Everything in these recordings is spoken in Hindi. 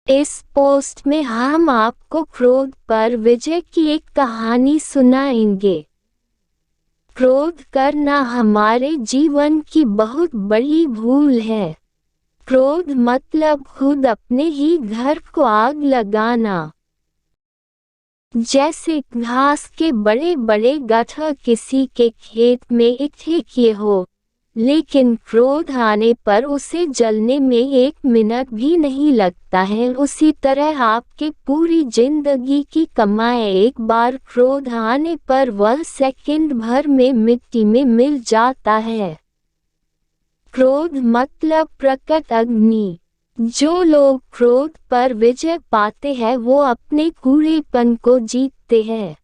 इस पोस्ट में हम आपको क्रोध पर विजय की एक कहानी सुनाएंगे। क्रोध करना हमारे जीवन की बहुत बड़ी भूल है। क्रोध मतलब खुद अपने ही घर को आग लगाना। जैसे घास के बड़े बड़े गट्ठर किसी के खेत में इकट्ठे किए हो, लेकिन क्रोध आने पर उसे जलने में 1 मिनट भी नहीं लगता है। उसी तरह आपके पूरी जिंदगी की कमाई एक बार क्रोध आने पर वह सेकंड भर में मिट्टी में मिल जाता है। क्रोध मतलब प्रकट अग्नि। जो लोग क्रोध पर विजय पाते हैं वो अपने कूड़ेपन को जीतते हैं।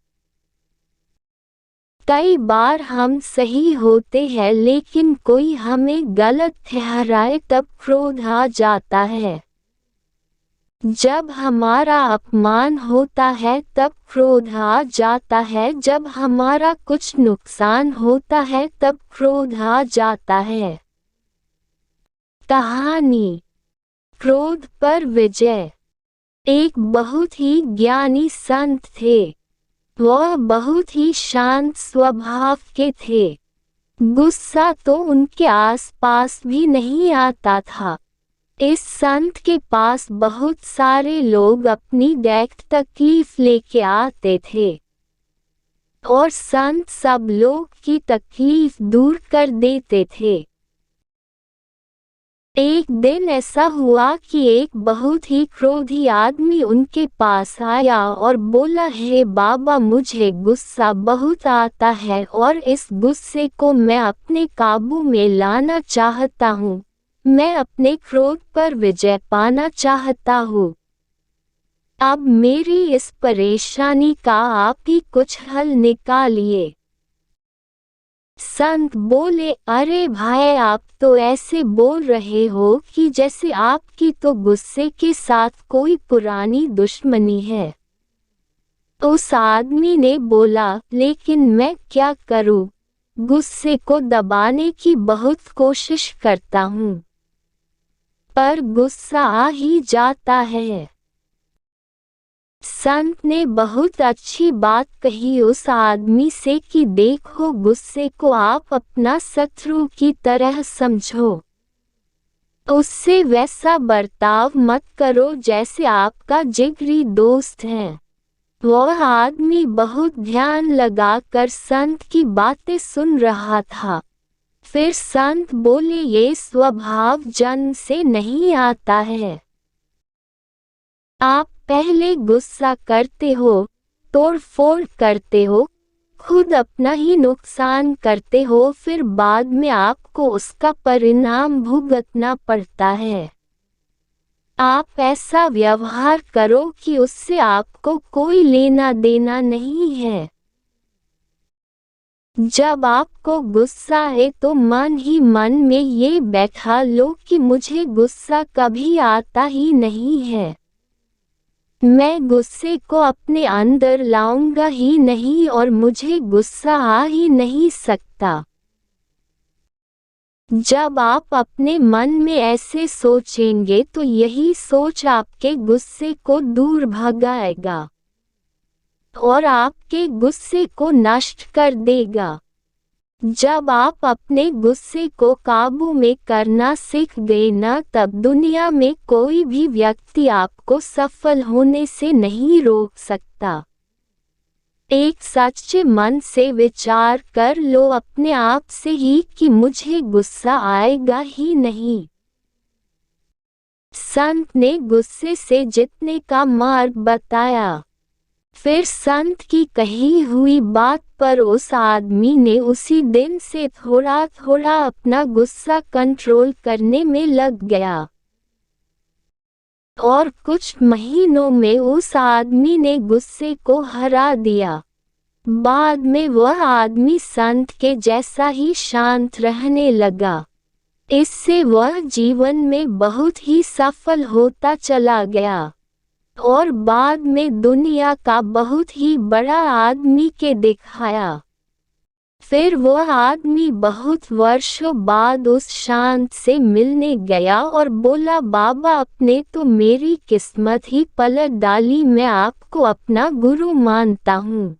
कई बार हम सही होते हैं लेकिन कोई हमें गलत ठहराए तब क्रोध आ जाता है। जब हमारा अपमान होता है तब क्रोध आ जाता है। जब हमारा कुछ नुकसान होता है तब क्रोध आ जाता है। कहानी क्रोध पर विजय। एक बहुत ही ज्ञानी संत थे। वह बहुत ही शांत स्वभाव के थे। गुस्सा तो उनके आसपास भी नहीं आता था। इस संत के पास बहुत सारे लोग अपनी तकलीफ लेके आते थे और संत सब लोग की तकलीफ दूर कर देते थे। एक दिन ऐसा हुआ कि एक बहुत ही क्रोधी आदमी उनके पास आया और बोला, हे बाबा, मुझे गुस्सा बहुत आता है और इस गुस्से को मैं अपने काबू में लाना चाहता हूँ। मैं अपने क्रोध पर विजय पाना चाहता हूँ। अब मेरी इस परेशानी का आप ही कुछ हल निकालिए। संत बोले, अरे भाई, आप तो ऐसे बोल रहे हो कि जैसे आपकी तो गुस्से के साथ कोई पुरानी दुश्मनी है। उस आदमी ने बोला, लेकिन मैं क्या करूं? गुस्से को दबाने की बहुत कोशिश करता हूं, पर गुस्सा आ ही जाता है। संत ने बहुत अच्छी बात कही उस आदमी से कि देखो, गुस्से को आप अपना शत्रु की तरह समझो। उससे वैसा बर्ताव मत करो जैसे आपका जिगरी दोस्त है। वह आदमी बहुत ध्यान लगाकर संत की बातें सुन रहा था। फिर संत बोले, ये स्वभाव जन्म से नहीं आता है। आप पहले गुस्सा करते हो, तोड़फोड़ करते हो, खुद अपना ही नुकसान करते हो, फिर बाद में आपको उसका परिणाम भुगतना पड़ता है। आप ऐसा व्यवहार करो कि उससे आपको कोई लेना देना नहीं है। जब आपको गुस्सा है तो मन ही मन में ये बैठा लो कि मुझे गुस्सा कभी आता ही नहीं है। मैं गुस्से को अपने अंदर लाऊंगा ही नहीं और मुझे गुस्सा आ ही नहीं सकता। जब आप अपने मन में ऐसे सोचेंगे तो यही सोच आपके गुस्से को दूर भगाएगा और आपके गुस्से को नष्ट कर देगा। जब आप अपने गुस्से को काबू में करना सीख गए ना, तब दुनिया में कोई भी व्यक्ति आपको सफल होने से नहीं रोक सकता। एक सच्चे मन से विचार कर लो अपने आप से ही कि मुझे गुस्सा आएगा ही नहीं। संत ने गुस्से से जीतने का मार्ग बताया। फिर संत की कही हुई बात पर उस आदमी ने उसी दिन से थोड़ा थोड़ा अपना गुस्सा कंट्रोल करने में लग गया और कुछ महीनों में उस आदमी ने गुस्से को हरा दिया। बाद में वह आदमी संत के जैसा ही शांत रहने लगा। इससे वह जीवन में बहुत ही सफल होता चला गया और बाद में दुनिया का बहुत ही बड़ा आदमी के दिखाया। फिर वह आदमी बहुत वर्षों बाद उस शांत से मिलने गया और बोला, बाबा आपने तो मेरी किस्मत ही पलट डाली, मैं आपको अपना गुरु मानता हूँ।